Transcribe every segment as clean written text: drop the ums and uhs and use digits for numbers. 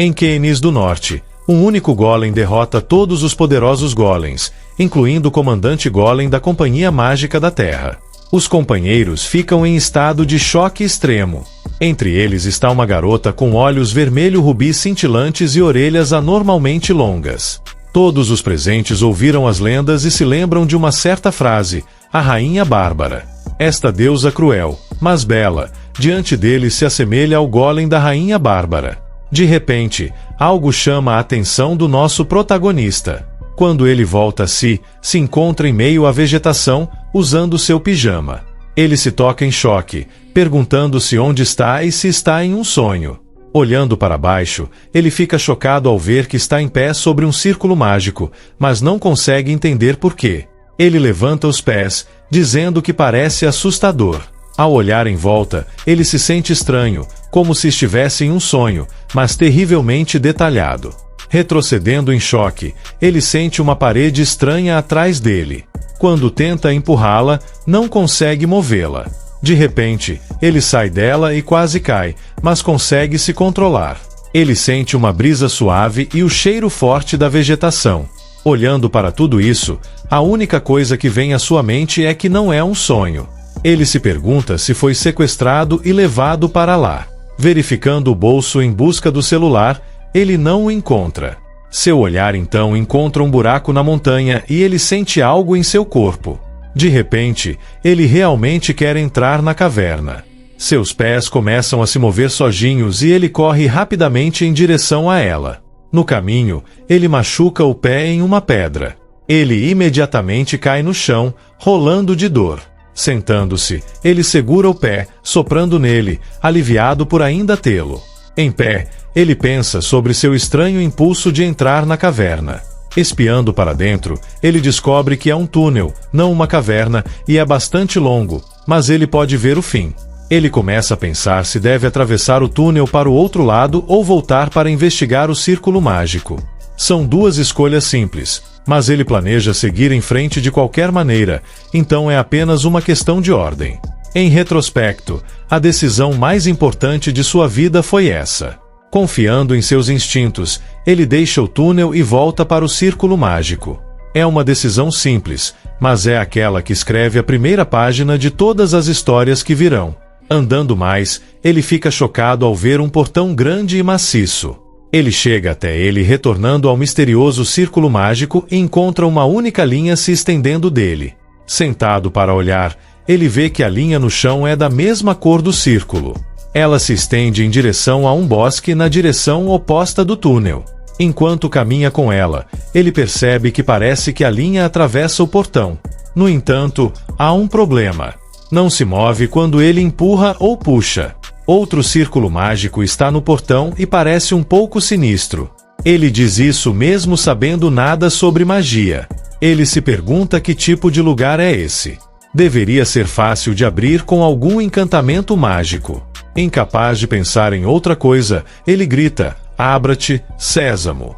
Em Canis do Norte, um único golem derrota todos os poderosos golems, incluindo o comandante golem da Companhia Mágica da Terra. Os companheiros ficam em estado de choque extremo. Entre eles está uma garota com olhos vermelho-rubi cintilantes e orelhas anormalmente longas. Todos os presentes ouviram as lendas e se lembram de uma certa frase, a Rainha Bárbara. Esta deusa cruel, mas bela, diante deles se assemelha ao golem da Rainha Bárbara. De repente, algo chama a atenção do nosso protagonista. Quando ele volta a si, se encontra em meio à vegetação, usando seu pijama. Ele se toca em choque, perguntando-se onde está e se está em um sonho. Olhando para baixo, ele fica chocado ao ver que está em pé sobre um círculo mágico, mas não consegue entender por quê. Ele levanta os pés, dizendo que parece assustador. Ao olhar em volta, ele se sente estranho, como se estivesse em um sonho, mas terrivelmente detalhado. Retrocedendo em choque, ele sente uma parede estranha atrás dele. Quando tenta empurrá-la, não consegue movê-la. De repente, ele sai dela e quase cai, mas consegue se controlar. Ele sente uma brisa suave e o cheiro forte da vegetação. Olhando para tudo isso, a única coisa que vem à sua mente é que não é um sonho. Ele se pergunta se foi sequestrado e levado para lá. Verificando o bolso em busca do celular, ele não o encontra. Seu olhar então encontra um buraco na montanha e ele sente algo em seu corpo. De repente, ele realmente quer entrar na caverna. Seus pés começam a se mover sozinhos e ele corre rapidamente em direção a ela. No caminho, ele machuca o pé em uma pedra. Ele imediatamente cai no chão, rolando de dor. Sentando-se, ele segura o pé, soprando nele, aliviado por ainda tê-lo. Em pé, ele pensa sobre seu estranho impulso de entrar na caverna. Espiando para dentro, ele descobre que é um túnel, não uma caverna, e é bastante longo, mas ele pode ver o fim. Ele começa a pensar se deve atravessar o túnel para o outro lado ou voltar para investigar o círculo mágico. São duas escolhas simples, mas ele planeja seguir em frente de qualquer maneira, então é apenas uma questão de ordem. Em retrospecto, a decisão mais importante de sua vida foi essa. Confiando em seus instintos, ele deixa o túnel e volta para o círculo mágico. É uma decisão simples, mas é aquela que escreve a primeira página de todas as histórias que virão. Andando mais, ele fica chocado ao ver um portão grande e maciço. Ele chega até ele retornando ao misterioso círculo mágico e encontra uma única linha se estendendo dele. Sentado para olhar, ele vê que a linha no chão é da mesma cor do círculo. Ela se estende em direção a um bosque na direção oposta do túnel. Enquanto caminha com ela, ele percebe que parece que a linha atravessa o portão. No entanto, há um problema. Não se move quando ele empurra ou puxa. Outro círculo mágico está no portão e parece um pouco sinistro. Ele diz isso mesmo sabendo nada sobre magia. Ele se pergunta que tipo de lugar é esse. Deveria ser fácil de abrir com algum encantamento mágico. Incapaz de pensar em outra coisa, ele grita, "Abra-te, Sésamo!"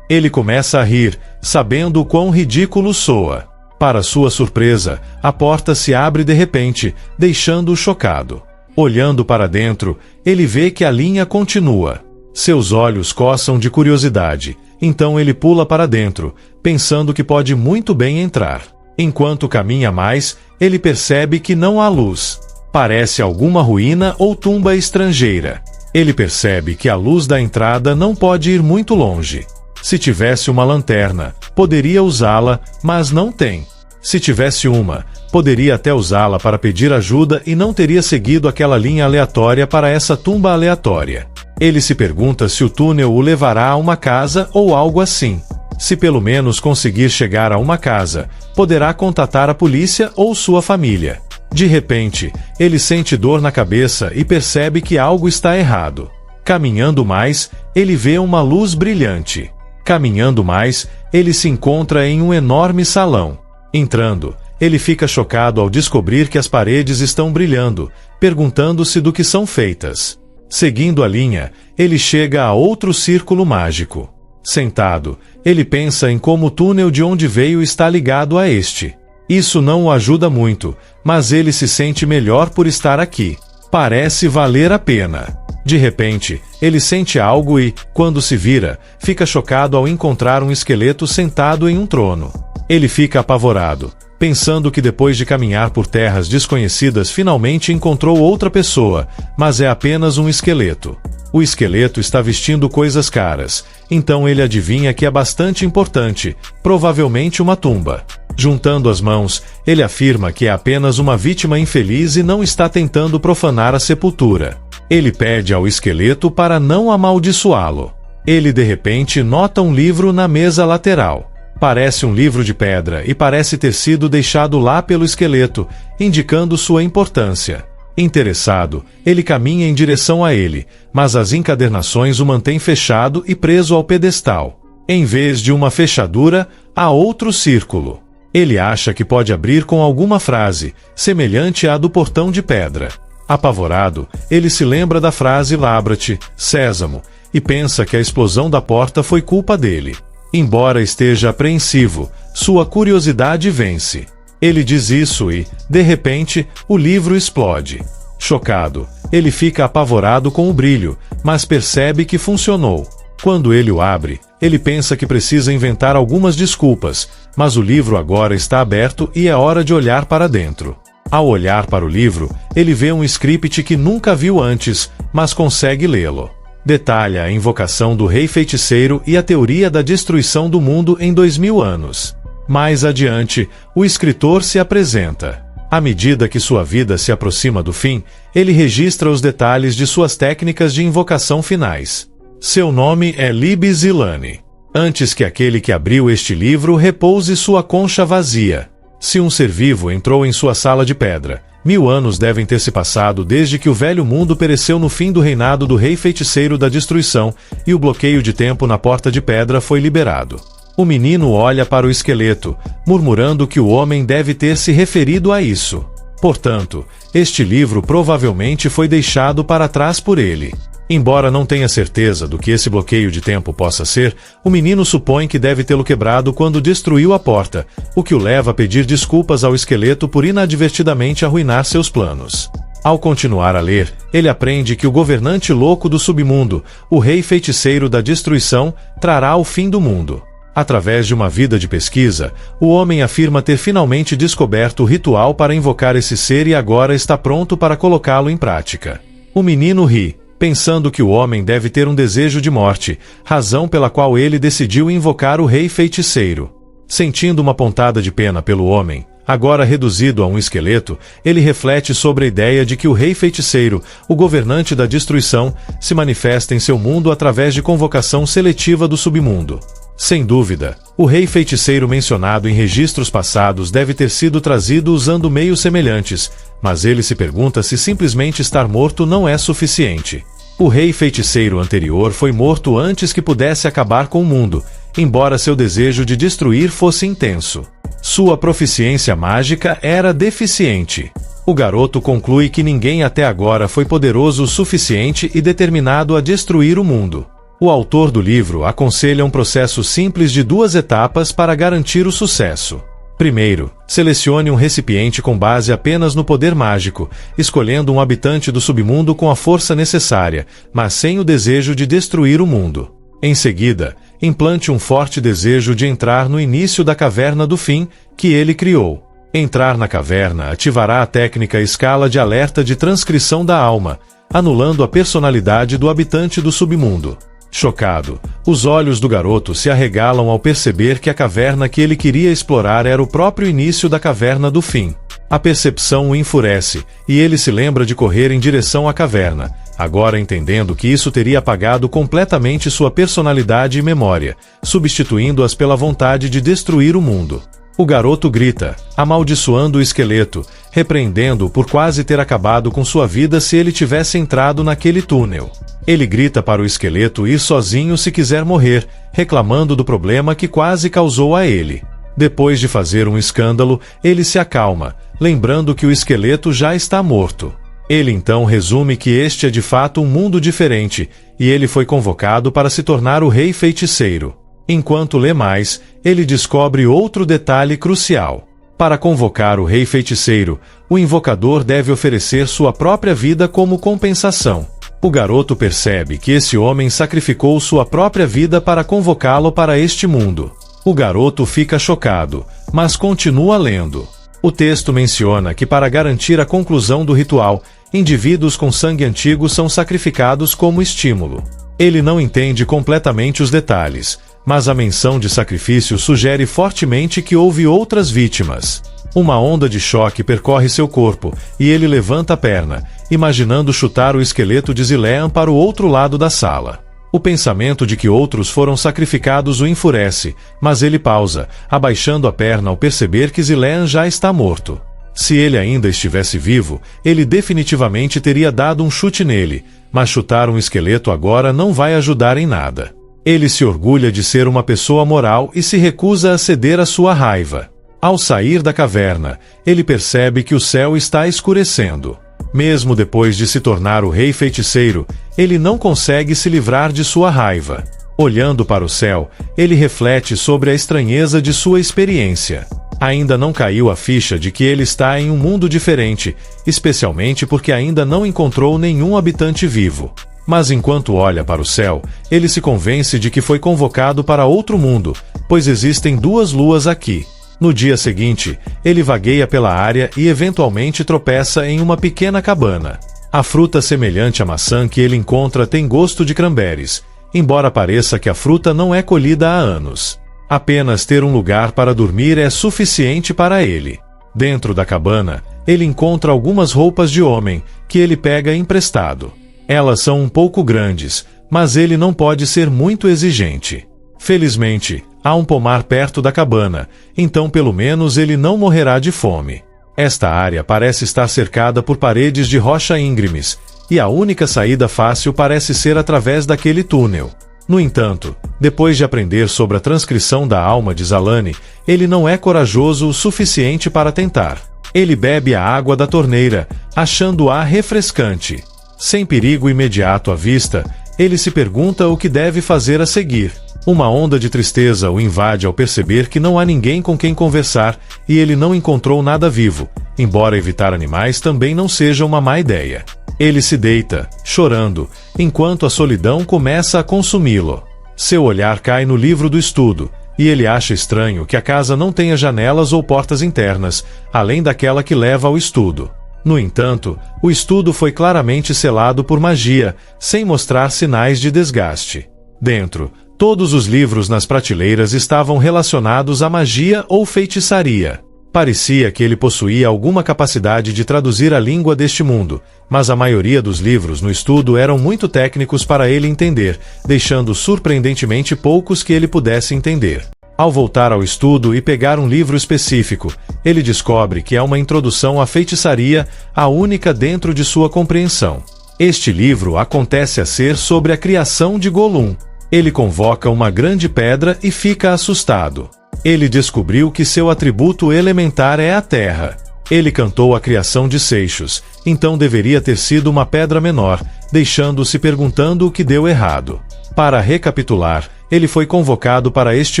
Ele começa a rir, sabendo o quão ridículo soa. Para sua surpresa, a porta se abre de repente, deixando-o chocado. Olhando para dentro, ele vê que a linha continua. Seus olhos coçam de curiosidade, então ele pula para dentro, pensando que pode muito bem entrar. Enquanto caminha mais, ele percebe que não há luz. Parece alguma ruína ou tumba estrangeira. Ele percebe que a luz da entrada não pode ir muito longe. Se tivesse uma lanterna, poderia usá-la, mas não tem. Se tivesse uma, poderia até usá-la para pedir ajuda e não teria seguido aquela linha aleatória para essa tumba aleatória. Ele se pergunta se o túnel o levará a uma casa ou algo assim. Se pelo menos conseguir chegar a uma casa, poderá contatar a polícia ou sua família. De repente, ele sente dor na cabeça e percebe que algo está errado. Caminhando mais, ele vê uma luz brilhante. Caminhando mais, ele se encontra em um enorme salão. Entrando, ele fica chocado ao descobrir que as paredes estão brilhando, perguntando-se do que são feitas. Seguindo a linha, ele chega a outro círculo mágico. Sentado, ele pensa em como o túnel de onde veio está ligado a este. Isso não o ajuda muito, mas ele se sente melhor por estar aqui. Parece valer a pena. De repente, ele sente algo e, quando se vira, fica chocado ao encontrar um esqueleto sentado em um trono. Ele fica apavorado, pensando que depois de caminhar por terras desconhecidas finalmente encontrou outra pessoa, mas é apenas um esqueleto. O esqueleto está vestindo coisas caras, então ele adivinha que é bastante importante, provavelmente uma tumba. Juntando as mãos, ele afirma que é apenas uma vítima infeliz e não está tentando profanar a sepultura. Ele pede ao esqueleto para não amaldiçoá-lo. Ele de repente nota um livro na mesa lateral. Parece um livro de pedra e parece ter sido deixado lá pelo esqueleto, indicando sua importância. Interessado, ele caminha em direção a ele, mas as encadernações o mantêm fechado e preso ao pedestal. Em vez de uma fechadura, há outro círculo. Ele acha que pode abrir com alguma frase, semelhante à do portão de pedra. Apavorado, ele se lembra da frase Labra-te, Sésamo, e pensa que a explosão da porta foi culpa dele. Embora esteja apreensivo, sua curiosidade vence. Ele diz isso e, de repente, o livro explode. Chocado, ele fica apavorado com o brilho, mas percebe que funcionou. Quando ele o abre, ele pensa que precisa inventar algumas desculpas, mas o livro agora está aberto e é hora de olhar para dentro. Ao olhar para o livro, ele vê um script que nunca viu antes, mas consegue lê-lo. Detalha a invocação do Rei Feiticeiro e a teoria da destruição do mundo em 2000 anos. Mais adiante, o escritor se apresenta. À medida que sua vida se aproxima do fim, ele registra os detalhes de suas técnicas de invocação finais. Seu nome é Libby Zilani. Antes que aquele que abriu este livro repouse sua concha vazia. Se um ser vivo entrou em sua sala de pedra, 1000 anos devem ter se passado desde que o velho mundo pereceu no fim do reinado do Rei Feiticeiro da Destruição e o bloqueio de tempo na Porta de Pedra foi liberado. O menino olha para o esqueleto, murmurando que o homem deve ter se referido a isso. Portanto, este livro provavelmente foi deixado para trás por ele. Embora não tenha certeza do que esse bloqueio de tempo possa ser, o menino supõe que deve tê-lo quebrado quando destruiu a porta, o que o leva a pedir desculpas ao esqueleto por inadvertidamente arruinar seus planos. Ao continuar a ler, ele aprende que o governante louco do submundo, o Rei Feiticeiro da Destruição, trará o fim do mundo. Através de uma vida de pesquisa, o homem afirma ter finalmente descoberto o ritual para invocar esse ser e agora está pronto para colocá-lo em prática. O menino ri, pensando que o homem deve ter um desejo de morte, razão pela qual ele decidiu invocar o Rei Feiticeiro. Sentindo uma pontada de pena pelo homem, agora reduzido a um esqueleto, ele reflete sobre a ideia de que o Rei Feiticeiro, o governante da destruição, se manifesta em seu mundo através de convocação seletiva do submundo. Sem dúvida, o Rei Feiticeiro mencionado em registros passados deve ter sido trazido usando meios semelhantes, mas ele se pergunta se simplesmente estar morto não é suficiente. O Rei Feiticeiro anterior foi morto antes que pudesse acabar com o mundo, embora seu desejo de destruir fosse intenso. Sua proficiência mágica era deficiente. O garoto conclui que ninguém até agora foi poderoso o suficiente e determinado a destruir o mundo. O autor do livro aconselha um processo simples de 2 etapas para garantir o sucesso. Primeiro, selecione um recipiente com base apenas no poder mágico, escolhendo um habitante do submundo com a força necessária, mas sem o desejo de destruir o mundo. Em seguida, implante um forte desejo de entrar no início da caverna do fim, que ele criou. Entrar na caverna ativará a técnica escala de alerta de transcrição da alma, anulando a personalidade do habitante do submundo. Chocado, os olhos do garoto se arregalam ao perceber que a caverna que ele queria explorar era o próprio início da caverna do fim. A percepção o enfurece, e ele se lembra de correr em direção à caverna, agora entendendo que isso teria apagado completamente sua personalidade e memória, substituindo-as pela vontade de destruir o mundo. O garoto grita, amaldiçoando o esqueleto, repreendendo-o por quase ter acabado com sua vida se ele tivesse entrado naquele túnel. Ele grita para o esqueleto ir sozinho se quiser morrer, reclamando do problema que quase causou a ele. Depois de fazer um escândalo, ele se acalma, lembrando que o esqueleto já está morto. Ele então resume que este é de fato um mundo diferente, e ele foi convocado para se tornar o Rei Feiticeiro. Enquanto lê mais, ele descobre outro detalhe crucial. Para convocar o Rei Feiticeiro, o invocador deve oferecer sua própria vida como compensação. O garoto percebe que esse homem sacrificou sua própria vida para convocá-lo para este mundo. O garoto fica chocado, mas continua lendo. O texto menciona que para garantir a conclusão do ritual, indivíduos com sangue antigo são sacrificados como estímulo. Ele não entende completamente os detalhes, mas a menção de sacrifício sugere fortemente que houve outras vítimas. Uma onda de choque percorre seu corpo, e ele levanta a perna, imaginando chutar o esqueleto de Zilean para o outro lado da sala. O pensamento de que outros foram sacrificados o enfurece, mas ele pausa, abaixando a perna ao perceber que Zilean já está morto. Se ele ainda estivesse vivo, ele definitivamente teria dado um chute nele, mas chutar um esqueleto agora não vai ajudar em nada. Ele se orgulha de ser uma pessoa moral e se recusa a ceder à sua raiva. Ao sair da caverna, ele percebe que o céu está escurecendo. Mesmo depois de se tornar o rei feiticeiro, ele não consegue se livrar de sua raiva. Olhando para o céu, ele reflete sobre a estranheza de sua experiência. Ainda não caiu a ficha de que ele está em um mundo diferente, especialmente porque ainda não encontrou nenhum habitante vivo. Mas enquanto olha para o céu, ele se convence de que foi convocado para outro mundo, pois existem 2 luas aqui. No dia seguinte, ele vagueia pela área e eventualmente tropeça em uma pequena cabana. A fruta semelhante à maçã que ele encontra tem gosto de cranberries, embora pareça que a fruta não é colhida há anos. Apenas ter um lugar para dormir é suficiente para ele. Dentro da cabana, ele encontra algumas roupas de homem, que ele pega emprestado. Elas são um pouco grandes, mas ele não pode ser muito exigente. Felizmente, há um pomar perto da cabana, então pelo menos ele não morrerá de fome. Esta área parece estar cercada por paredes de rocha íngremes, e a única saída fácil parece ser através daquele túnel. No entanto, depois de aprender sobre a transcrição da alma de Zalani, ele não é corajoso o suficiente para tentar. Ele bebe a água da torneira, achando-a refrescante. Sem perigo imediato à vista, ele se pergunta o que deve fazer a seguir. Uma onda de tristeza o invade ao perceber que não há ninguém com quem conversar e ele não encontrou nada vivo, embora evitar animais também não seja uma má ideia. Ele se deita, chorando, enquanto a solidão começa a consumi-lo. Seu olhar cai no livro do estudo, e ele acha estranho que a casa não tenha janelas ou portas internas, além daquela que leva ao estudo. No entanto, o estudo foi claramente selado por magia, sem mostrar sinais de desgaste. Dentro, todos os livros nas prateleiras estavam relacionados à magia ou feitiçaria. Parecia que ele possuía alguma capacidade de traduzir a língua deste mundo, mas a maioria dos livros no estudo eram muito técnicos para ele entender, deixando surpreendentemente poucos que ele pudesse entender. Ao voltar ao estudo e pegar um livro específico, ele descobre que é uma introdução à feitiçaria, a única dentro de sua compreensão. Este livro acontece a ser sobre a criação de Gollum. Ele convoca uma grande pedra e fica assustado. Ele descobriu que seu atributo elementar é a terra. Ele cantou a criação de seixos, então deveria ter sido uma pedra menor, deixando-se perguntando o que deu errado. Para recapitular, ele foi convocado para este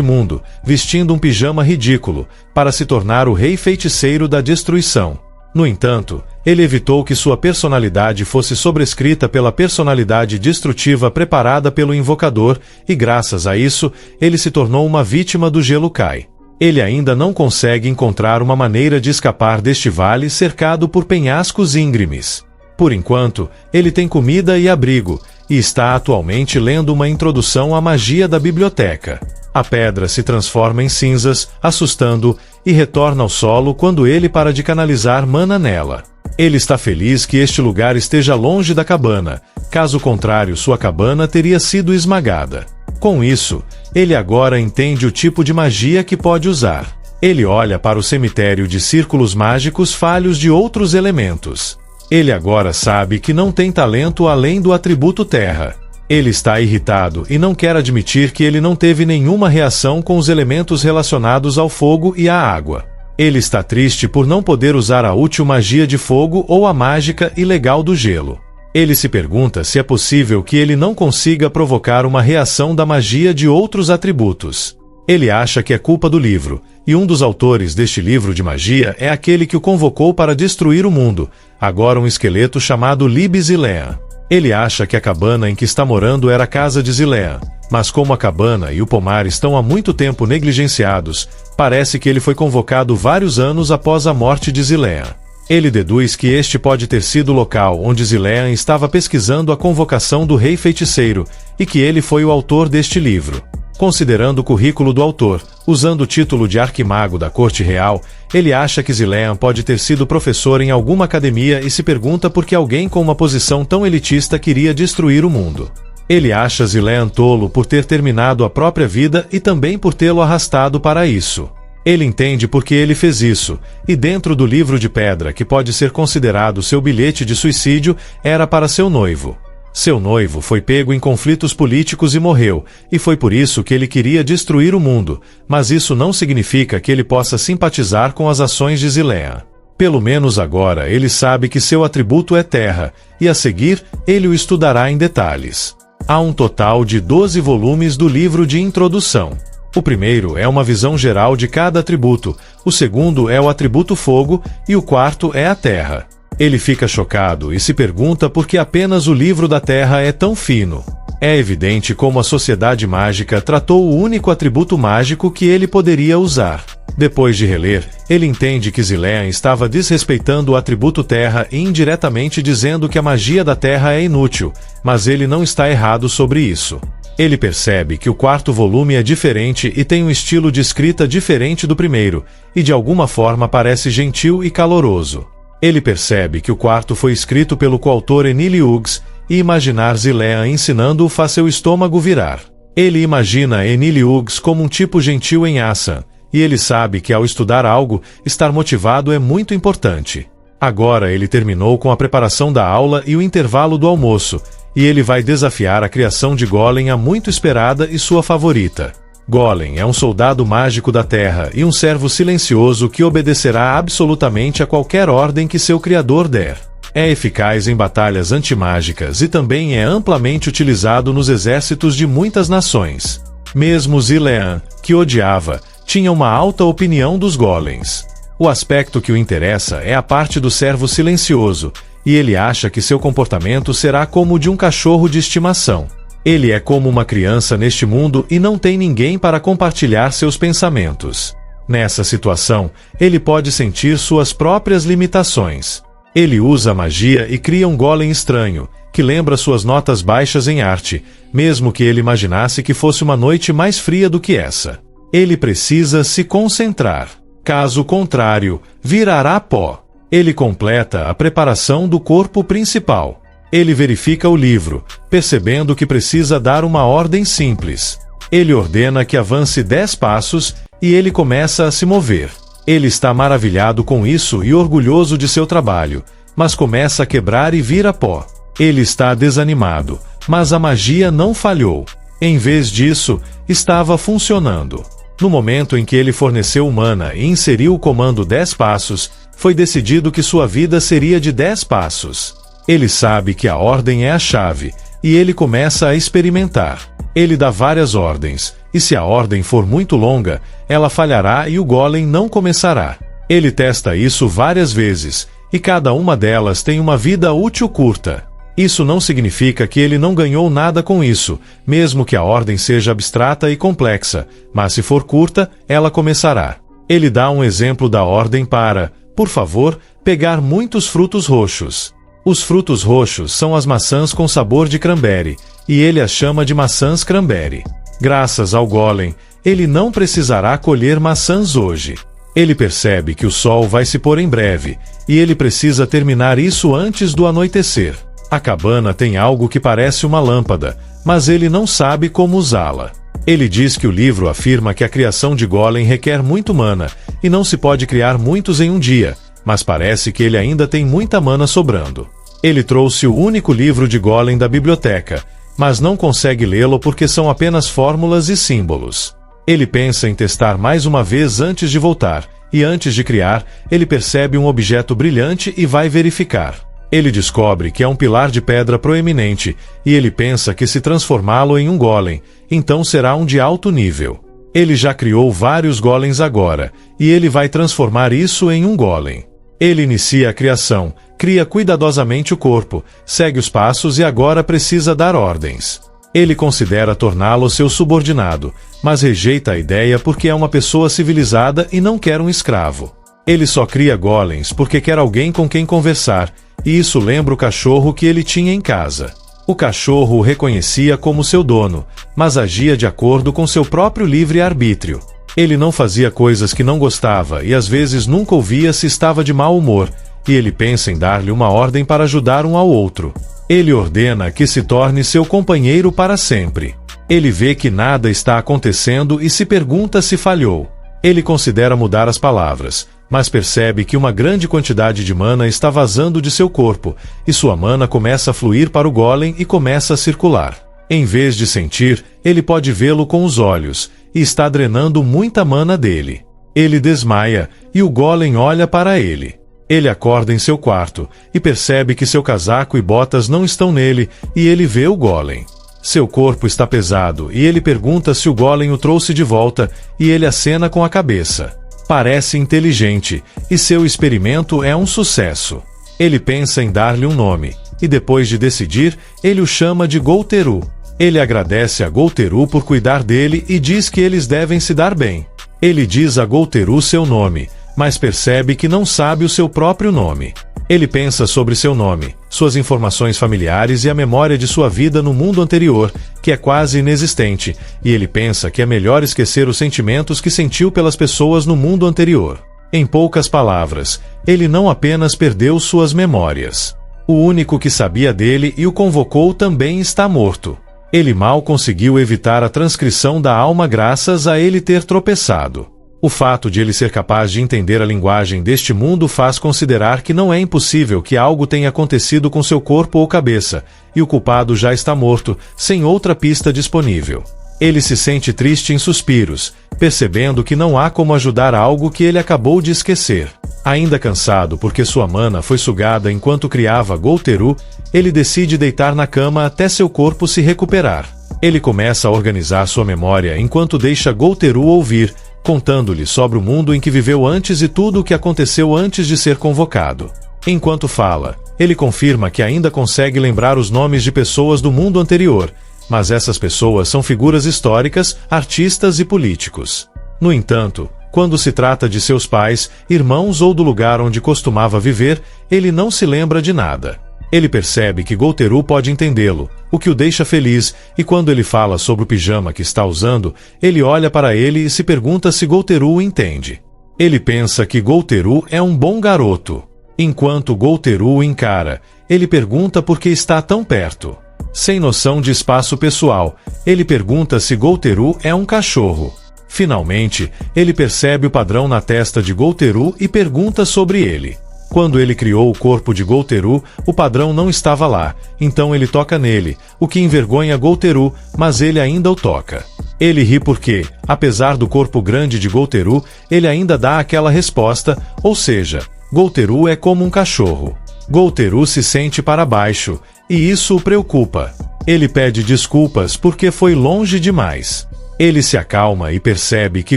mundo, vestindo um pijama ridículo, para se tornar o rei feiticeiro da destruição. No entanto, ele evitou que sua personalidade fosse sobrescrita pela personalidade destrutiva preparada pelo invocador, e graças a isso, ele se tornou uma vítima do gelo Kai. Ele ainda não consegue encontrar uma maneira de escapar deste vale cercado por penhascos íngremes. Por enquanto, ele tem comida e abrigo, e está atualmente lendo uma introdução à magia da biblioteca. A pedra se transforma em cinzas, assustando-o, e retorna ao solo quando ele para de canalizar mana nela. Ele está feliz que este lugar esteja longe da cabana, caso contrário sua cabana teria sido esmagada. Com isso, ele agora entende o tipo de magia que pode usar. Ele olha para o cemitério de círculos mágicos falhos de outros elementos. Ele agora sabe que não tem talento além do atributo terra. Ele está irritado e não quer admitir que ele não teve nenhuma reação com os elementos relacionados ao fogo e à água. Ele está triste por não poder usar a útil magia de fogo ou a mágica ilegal do gelo. Ele se pergunta se é possível que ele não consiga provocar uma reação da magia de outros atributos. Ele acha que é culpa do livro, e um dos autores deste livro de magia é aquele que o convocou para destruir o mundo, agora um esqueleto chamado Lib Zilean. Ele acha que a cabana em que está morando era a casa de Zilean, mas como a cabana e o pomar estão há muito tempo negligenciados, parece que ele foi convocado vários anos após a morte de Zilean. Ele deduz que este pode ter sido o local onde Zilean estava pesquisando a convocação do rei feiticeiro, e que ele foi o autor deste livro. Considerando o currículo do autor, usando o título de arquimago da corte real, ele acha que Zilean pode ter sido professor em alguma academia e se pergunta por que alguém com uma posição tão elitista queria destruir o mundo. Ele acha Zilean tolo por ter terminado a própria vida e também por tê-lo arrastado para isso. Ele entende por que ele fez isso, e dentro do livro de pedra que pode ser considerado seu bilhete de suicídio, era para seu noivo. Seu noivo foi pego em conflitos políticos e morreu, e foi por isso que ele queria destruir o mundo, mas isso não significa que ele possa simpatizar com as ações de Zilean. Pelo menos agora ele sabe que seu atributo é terra, e a seguir ele o estudará em detalhes. Há um total de 12 volumes do livro de introdução. O primeiro é uma visão geral de cada atributo, o segundo é o atributo fogo e o quarto é a terra. Ele fica chocado e se pergunta por que apenas o livro da terra é tão fino. É evidente como a sociedade mágica tratou o único atributo mágico que ele poderia usar. Depois de reler, ele entende que Zilean estava desrespeitando o atributo terra e indiretamente dizendo que a magia da terra é inútil, mas ele não está errado sobre isso. Ele percebe que o quarto volume é diferente e tem um estilo de escrita diferente do primeiro, e de alguma forma parece gentil e caloroso. Ele percebe que o quarto foi escrito pelo coautor Enili Hughes, e imaginar Zilean ensinando-o faz seu estômago virar. Ele imagina Enili Hughes como um tipo gentil em Assam, e ele sabe que ao estudar algo, estar motivado é muito importante. Agora ele terminou com a preparação da aula e o intervalo do almoço, e ele vai desafiar a criação de Golem, a muito esperada e sua favorita. Golem é um soldado mágico da Terra e um servo silencioso que obedecerá absolutamente a qualquer ordem que seu criador der. É eficaz em batalhas antimágicas e também é amplamente utilizado nos exércitos de muitas nações. Mesmo Zilean, que odiava, tinha uma alta opinião dos golems. O aspecto que o interessa é a parte do servo silencioso, e ele acha que seu comportamento será como o de um cachorro de estimação. Ele é como uma criança neste mundo e não tem ninguém para compartilhar seus pensamentos. Nessa situação, ele pode sentir suas próprias limitações. Ele usa a magia e cria um golem estranho, que lembra suas notas baixas em arte, mesmo que ele imaginasse que fosse uma noite mais fria do que essa. Ele precisa se concentrar. Caso contrário, virará pó. Ele completa a preparação do corpo principal. Ele verifica o livro, percebendo que precisa dar uma ordem simples. Ele ordena que avance 10 passos e ele começa a se mover. Ele está maravilhado com isso e orgulhoso de seu trabalho, mas começa a quebrar e vira pó. Ele está desanimado, mas a magia não falhou. Em vez disso, estava funcionando. No momento em que ele forneceu mana e inseriu o comando 10 passos, foi decidido que sua vida seria de 10 passos. Ele sabe que a ordem é a chave, e ele começa a experimentar. Ele dá várias ordens, e se a ordem for muito longa, ela falhará e o golem não começará. Ele testa isso várias vezes, e cada uma delas tem uma vida útil curta. Isso não significa que ele não ganhou nada com isso, mesmo que a ordem seja abstrata e complexa, mas se for curta, ela começará. Ele dá um exemplo da ordem para, por favor, pegar muitos frutos roxos. Os frutos roxos são as maçãs com sabor de cranberry, e ele as chama de maçãs cranberry. Graças ao golem, ele não precisará colher maçãs hoje. Ele percebe que o sol vai se pôr em breve, e ele precisa terminar isso antes do anoitecer. A cabana tem algo que parece uma lâmpada, mas ele não sabe como usá-la. Ele diz que o livro afirma que a criação de golem requer muito mana, e não se pode criar muitos em um dia, mas parece que ele ainda tem muita mana sobrando. Ele trouxe o único livro de golem da biblioteca, mas não consegue lê-lo porque são apenas fórmulas e símbolos. Ele pensa em testar mais uma vez antes de voltar, e antes de criar, ele percebe um objeto brilhante e vai verificar. Ele descobre que é um pilar de pedra proeminente, e ele pensa que se transformá-lo em um golem, então será um de alto nível. Ele já criou vários golems agora, e ele vai transformar isso em um golem. Ele inicia a criação, cria cuidadosamente o corpo, segue os passos e agora precisa dar ordens. Ele considera torná-lo seu subordinado, mas rejeita a ideia porque é uma pessoa civilizada e não quer um escravo. Ele só cria golems porque quer alguém com quem conversar, e isso lembra o cachorro que ele tinha em casa. O cachorro o reconhecia como seu dono, mas agia de acordo com seu próprio livre-arbítrio. Ele não fazia coisas que não gostava e às vezes nunca ouvia se estava de mau humor, e ele pensa em dar-lhe uma ordem para ajudar um ao outro. Ele ordena que se torne seu companheiro para sempre. Ele vê que nada está acontecendo e se pergunta se falhou. Ele considera mudar as palavras, mas percebe que uma grande quantidade de mana está vazando de seu corpo, e sua mana começa a fluir para o golem e começa a circular. Em vez de sentir, ele pode vê-lo com os olhos, e está drenando muita mana dele. Ele desmaia, e o golem olha para ele. Ele acorda em seu quarto, e percebe que seu casaco e botas não estão nele, e ele vê o golem. Seu corpo está pesado, e ele pergunta se o golem o trouxe de volta, e ele acena com a cabeça. Parece inteligente, e seu experimento é um sucesso. Ele pensa em dar-lhe um nome, e depois de decidir, ele o chama de Golteru. Ele agradece a Golteru por cuidar dele e diz que eles devem se dar bem. Ele diz a Golteru seu nome, mas percebe que não sabe o seu próprio nome. Ele pensa sobre seu nome, suas informações familiares e a memória de sua vida no mundo anterior, que é quase inexistente, e ele pensa que é melhor esquecer os sentimentos que sentiu pelas pessoas no mundo anterior. Em poucas palavras, ele não apenas perdeu suas memórias. O único que sabia dele e o convocou também está morto. Ele mal conseguiu evitar a transcrição da alma graças a ele ter tropeçado. O fato de ele ser capaz de entender a linguagem deste mundo faz considerar que não é impossível que algo tenha acontecido com seu corpo ou cabeça, e o culpado já está morto, sem outra pista disponível. Ele se sente triste em suspiros, percebendo que não há como ajudar algo que ele acabou de esquecer. Ainda cansado porque sua mana foi sugada enquanto criava Golteru, ele decide deitar na cama até seu corpo se recuperar. Ele começa a organizar sua memória enquanto deixa Golteru ouvir, contando-lhe sobre o mundo em que viveu antes e tudo o que aconteceu antes de ser convocado. Enquanto fala, ele confirma que ainda consegue lembrar os nomes de pessoas do mundo anterior, mas essas pessoas são figuras históricas, artistas e políticos. No entanto, quando se trata de seus pais, irmãos ou do lugar onde costumava viver, ele não se lembra de nada. Ele percebe que Golteru pode entendê-lo, o que o deixa feliz, e quando ele fala sobre o pijama que está usando, ele olha para ele e se pergunta se Golteru o entende. Ele pensa que Golteru é um bom garoto. Enquanto Golteru o encara, ele pergunta por que está tão perto. Sem noção de espaço pessoal, ele pergunta se Golteru é um cachorro. Finalmente, ele percebe o padrão na testa de Golteru e pergunta sobre ele. Quando ele criou o corpo de Golteru, o padrão não estava lá, então ele toca nele, o que envergonha Golteru, mas ele ainda o toca. Ele ri porque, apesar do corpo grande de Golteru, ele ainda dá aquela resposta, ou seja, Golteru é como um cachorro. Golteru se sente para baixo, e isso o preocupa. Ele pede desculpas porque foi longe demais. Ele se acalma e percebe que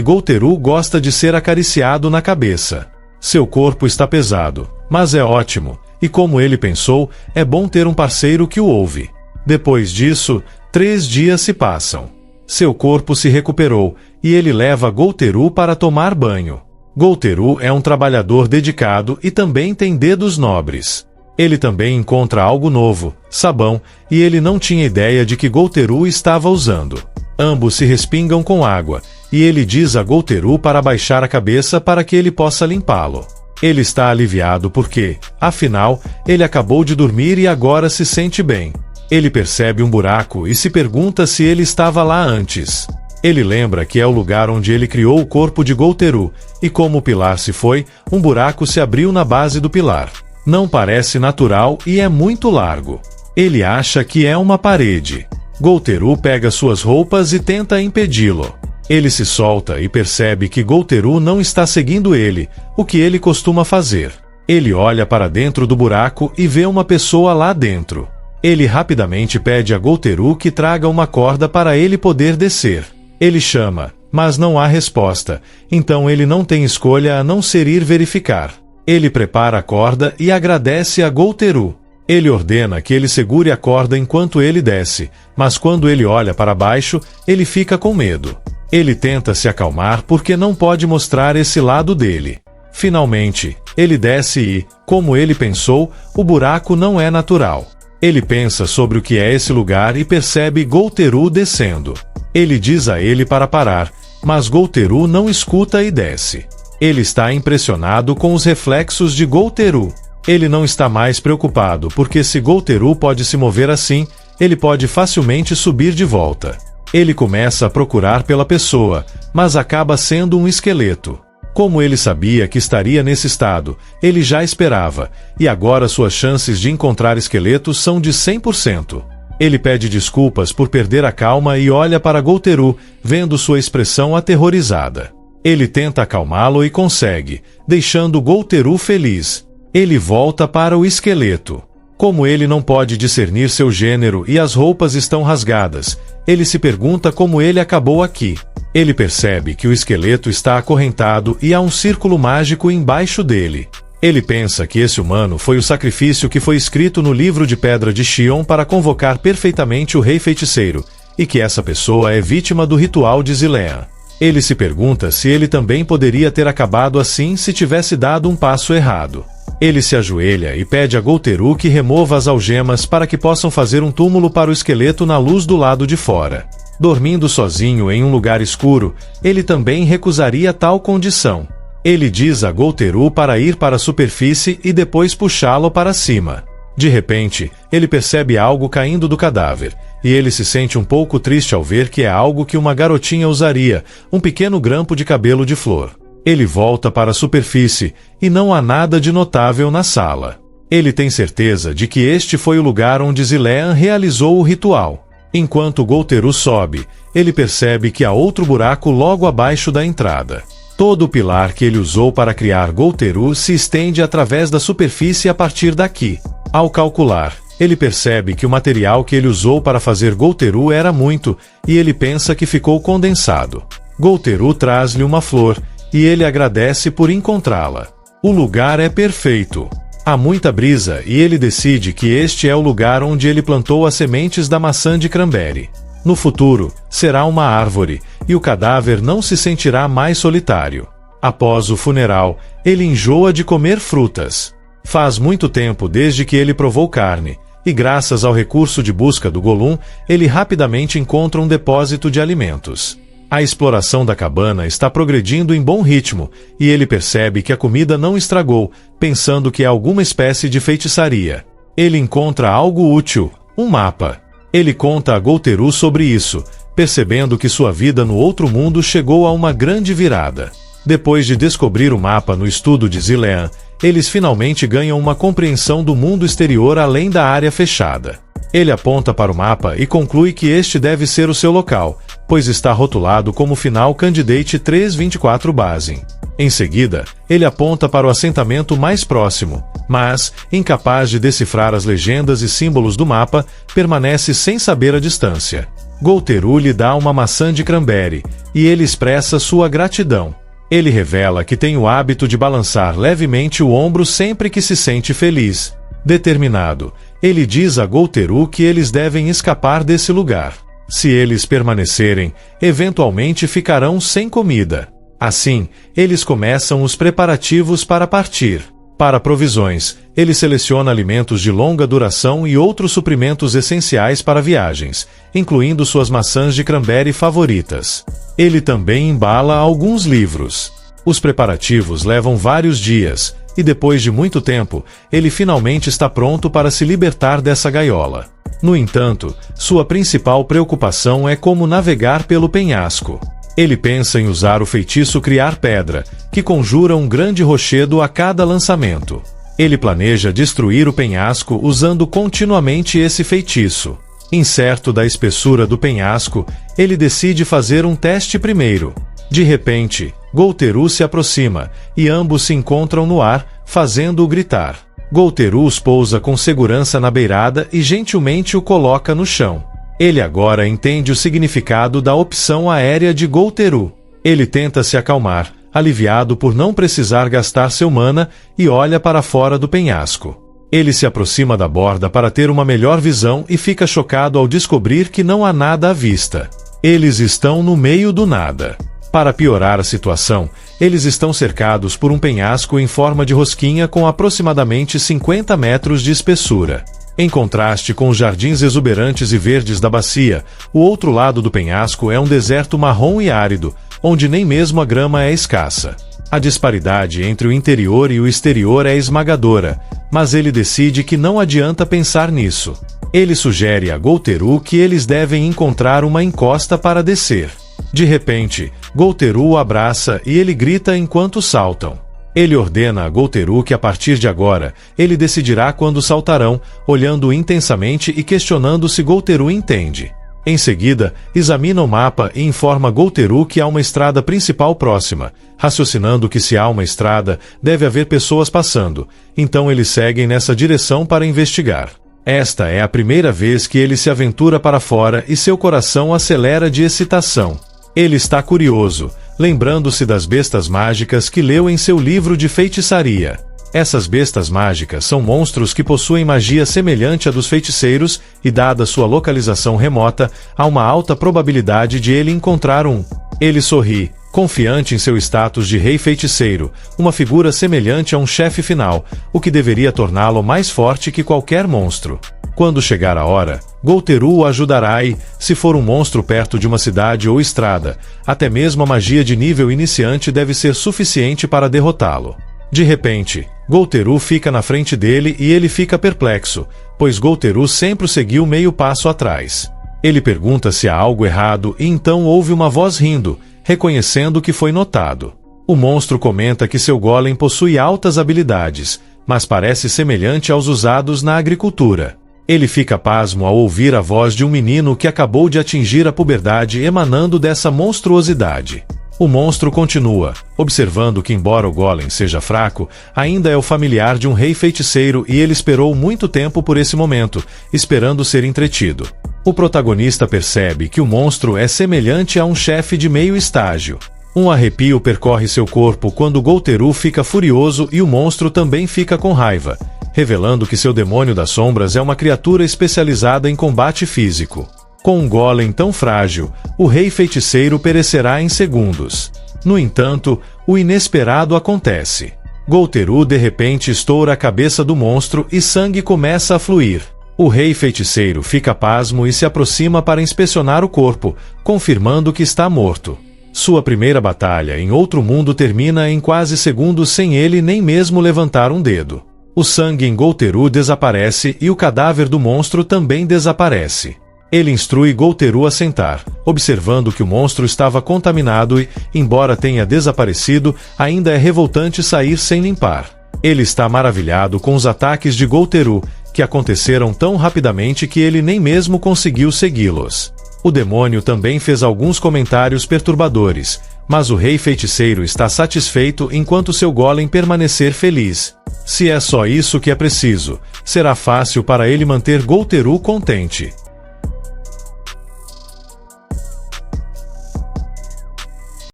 Golteru gosta de ser acariciado na cabeça. Seu corpo está pesado, mas é ótimo, e como ele pensou, é bom ter um parceiro que o ouve. Depois disso, 3 dias se passam. Seu corpo se recuperou, e ele leva Golteru para tomar banho. Golteru é um trabalhador dedicado e também tem dedos nobres. Ele também encontra algo novo, sabão, e ele não tinha ideia de que Golteru estava usando. Ambos se respingam com água, e ele diz a Golteru para baixar a cabeça para que ele possa limpá-lo. Ele está aliviado porque, afinal, ele acabou de dormir e agora se sente bem. Ele percebe um buraco e se pergunta se ele estava lá antes. Ele lembra que é o lugar onde ele criou o corpo de Golteru, e como o pilar se foi, um buraco se abriu na base do pilar. Não parece natural e é muito largo. Ele acha que é uma parede. Golteru pega suas roupas e tenta impedi-lo. Ele se solta e percebe que Golteru não está seguindo ele, o que ele costuma fazer. Ele olha para dentro do buraco e vê uma pessoa lá dentro. Ele rapidamente pede a Golteru que traga uma corda para ele poder descer. Ele chama, Mas não há resposta, então ele não tem escolha a não ser ir verificar. Ele prepara a corda e agradece a Golteru. Ele ordena que ele segure a corda enquanto ele desce, mas quando ele olha para baixo, ele fica com medo. Ele tenta se acalmar porque não pode mostrar esse lado dele. Finalmente, ele desce e, como ele pensou, o buraco não é natural. Ele pensa sobre o que é esse lugar e percebe Golteru descendo. Ele diz a ele para parar, mas Golteru não escuta e desce. Ele está impressionado com os reflexos de Golteru. Ele não está mais preocupado porque se Golteru pode se mover assim, ele pode facilmente subir de volta. Ele começa a procurar pela pessoa, mas acaba sendo um esqueleto. Como ele sabia que estaria nesse estado, ele já esperava, e agora suas chances de encontrar esqueletos são de 100%. Ele pede desculpas por perder a calma e olha para Golteru, vendo sua expressão aterrorizada. Ele tenta acalmá-lo e consegue, deixando Golteru feliz. Ele volta para o esqueleto. Como ele não pode discernir seu gênero e as roupas estão rasgadas, ele se pergunta como ele acabou aqui. Ele percebe que o esqueleto está acorrentado e há um círculo mágico embaixo dele. Ele pensa que esse humano foi o sacrifício que foi escrito no livro de pedra de Xion para convocar perfeitamente o rei feiticeiro, e que essa pessoa é vítima do ritual de Zilean. Ele se pergunta se ele também poderia ter acabado assim se tivesse dado um passo errado. Ele se ajoelha e pede a Golteru que remova as algemas para que possam fazer um túmulo para o esqueleto na luz do lado de fora. Dormindo sozinho em um lugar escuro, ele também recusaria tal condição. Ele diz a Golteru para ir para a superfície e depois puxá-lo para cima. De repente, ele percebe algo caindo do cadáver, e ele se sente um pouco triste ao ver que é algo que uma garotinha usaria, um pequeno grampo de cabelo de flor. Ele volta para a superfície, e não há nada de notável na sala. Ele tem certeza de que este foi o lugar onde Zilean realizou o ritual. Enquanto Golteru sobe, ele percebe que há outro buraco logo abaixo da entrada. Todo o pilar que ele usou para criar Golteru se estende através da superfície a partir daqui. Ao calcular, ele percebe que o material que ele usou para fazer Golteru era muito, e ele pensa que ficou condensado. Golteru traz-lhe uma flor, e ele agradece por encontrá-la. O lugar é perfeito. Há muita brisa e ele decide que este é o lugar onde ele plantou as sementes da maçã de cranberry. No futuro, será uma árvore, e o cadáver não se sentirá mais solitário. Após o funeral, ele enjoa de comer frutas. Faz muito tempo desde que ele provou carne, e graças ao recurso de busca do Gollum, ele rapidamente encontra um depósito de alimentos. A exploração da cabana está progredindo em bom ritmo, e ele percebe que a comida não estragou, pensando que é alguma espécie de feitiçaria. Ele encontra algo útil, um mapa. Ele conta a Golteru sobre isso, percebendo que sua vida no outro mundo chegou a uma grande virada. Depois de descobrir o mapa no estudo de Zilean, eles finalmente ganham uma compreensão do mundo exterior além da área fechada. Ele aponta para o mapa e conclui que este deve ser o seu local, pois está rotulado como Final Candidate 324 Basin. Em seguida, ele aponta para o assentamento mais próximo, mas, incapaz de decifrar as legendas e símbolos do mapa, permanece sem saber a distância. Golteru lhe dá uma maçã de cranberry, e ele expressa sua gratidão. Ele revela que tem o hábito de balançar levemente o ombro sempre que se sente feliz. Determinado, ele diz a Golteru que eles devem escapar desse lugar. Se eles permanecerem, eventualmente ficarão sem comida. Assim, eles começam os preparativos para partir. Para provisões, ele seleciona alimentos de longa duração e outros suprimentos essenciais para viagens, incluindo suas maçãs de cranberry favoritas. Ele também embala alguns livros. Os preparativos levam vários dias, e depois de muito tempo, ele finalmente está pronto para se libertar dessa gaiola. No entanto, sua principal preocupação é como navegar pelo penhasco. Ele pensa em usar o feitiço Criar Pedra, que conjura um grande rochedo a cada lançamento. Ele planeja destruir o penhasco usando continuamente esse feitiço. Incerto da espessura do penhasco, ele decide fazer um teste primeiro. De repente, Golteru se aproxima, e ambos se encontram no ar, fazendo-o gritar. Golteru os pousa com segurança na beirada e gentilmente o coloca no chão. Ele agora entende o significado da opção aérea de Golteru. Ele tenta se acalmar, aliviado por não precisar gastar seu mana, e olha para fora do penhasco. Ele se aproxima da borda para ter uma melhor visão e fica chocado ao descobrir que não há nada à vista. Eles estão no meio do nada. Para piorar a situação, eles estão cercados por um penhasco em forma de rosquinha com aproximadamente 50 metros de espessura. Em contraste com os jardins exuberantes e verdes da bacia, o outro lado do penhasco é um deserto marrom e árido, onde nem mesmo a grama é escassa. A disparidade entre o interior e o exterior é esmagadora, mas ele decide que não adianta pensar nisso. Ele sugere a Golteru que eles devem encontrar uma encosta para descer. De repente, Golteru o abraça e ele grita enquanto saltam. Ele ordena a Golteru que a partir de agora, ele decidirá quando saltarão, olhando intensamente e questionando se Golteru entende. Em seguida, examina o mapa e informa Golteru que há uma estrada principal próxima, raciocinando que se há uma estrada, deve haver pessoas passando, então eles seguem nessa direção para investigar. Esta é a primeira vez que ele se aventura para fora e seu coração acelera de excitação. Ele está curioso, lembrando-se das bestas mágicas que leu em seu livro de feitiçaria. Essas bestas mágicas são monstros que possuem magia semelhante à dos feiticeiros e, dada sua localização remota, há uma alta probabilidade de ele encontrar um. Ele sorri, confiante em seu status de rei feiticeiro, uma figura semelhante a um chefe final, o que deveria torná-lo mais forte que qualquer monstro. Quando chegar a hora, Golteru o ajudará e, se for um monstro perto de uma cidade ou estrada, até mesmo a magia de nível iniciante deve ser suficiente para derrotá-lo. De repente, Golteru fica na frente dele e ele fica perplexo, pois Golteru sempre seguiu meio passo atrás. Ele pergunta se há algo errado e então ouve uma voz rindo, reconhecendo que foi notado. O monstro comenta que seu golem possui altas habilidades, mas parece semelhante aos usados na agricultura. Ele fica pasmo ao ouvir a voz de um menino que acabou de atingir a puberdade emanando dessa monstruosidade. O monstro continua, observando que embora o golem seja fraco, ainda é o familiar de um rei feiticeiro e ele esperou muito tempo por esse momento, esperando ser entretido. O protagonista percebe que o monstro é semelhante a um chefe de meio estágio. Um arrepio percorre seu corpo quando Golteru fica furioso e o monstro também fica com raiva, revelando que seu demônio das sombras é uma criatura especializada em combate físico. Com um golem tão frágil, o rei feiticeiro perecerá em segundos. No entanto, o inesperado acontece. Golteru de repente estoura a cabeça do monstro e sangue começa a fluir. O rei feiticeiro fica pasmo e se aproxima para inspecionar o corpo, confirmando que está morto. Sua primeira batalha em outro mundo termina em quase segundos sem ele nem mesmo levantar um dedo. O sangue em Golteru desaparece e o cadáver do monstro também desaparece. Ele instrui Golteru a sentar, observando que o monstro estava contaminado e, embora tenha desaparecido, ainda é revoltante sair sem limpar. Ele está maravilhado com os ataques de Golteru, que aconteceram tão rapidamente que ele nem mesmo conseguiu segui-los. O demônio também fez alguns comentários perturbadores, mas o rei feiticeiro está satisfeito enquanto seu golem permanecer feliz. Se é só isso que é preciso, será fácil para ele manter Golteru contente.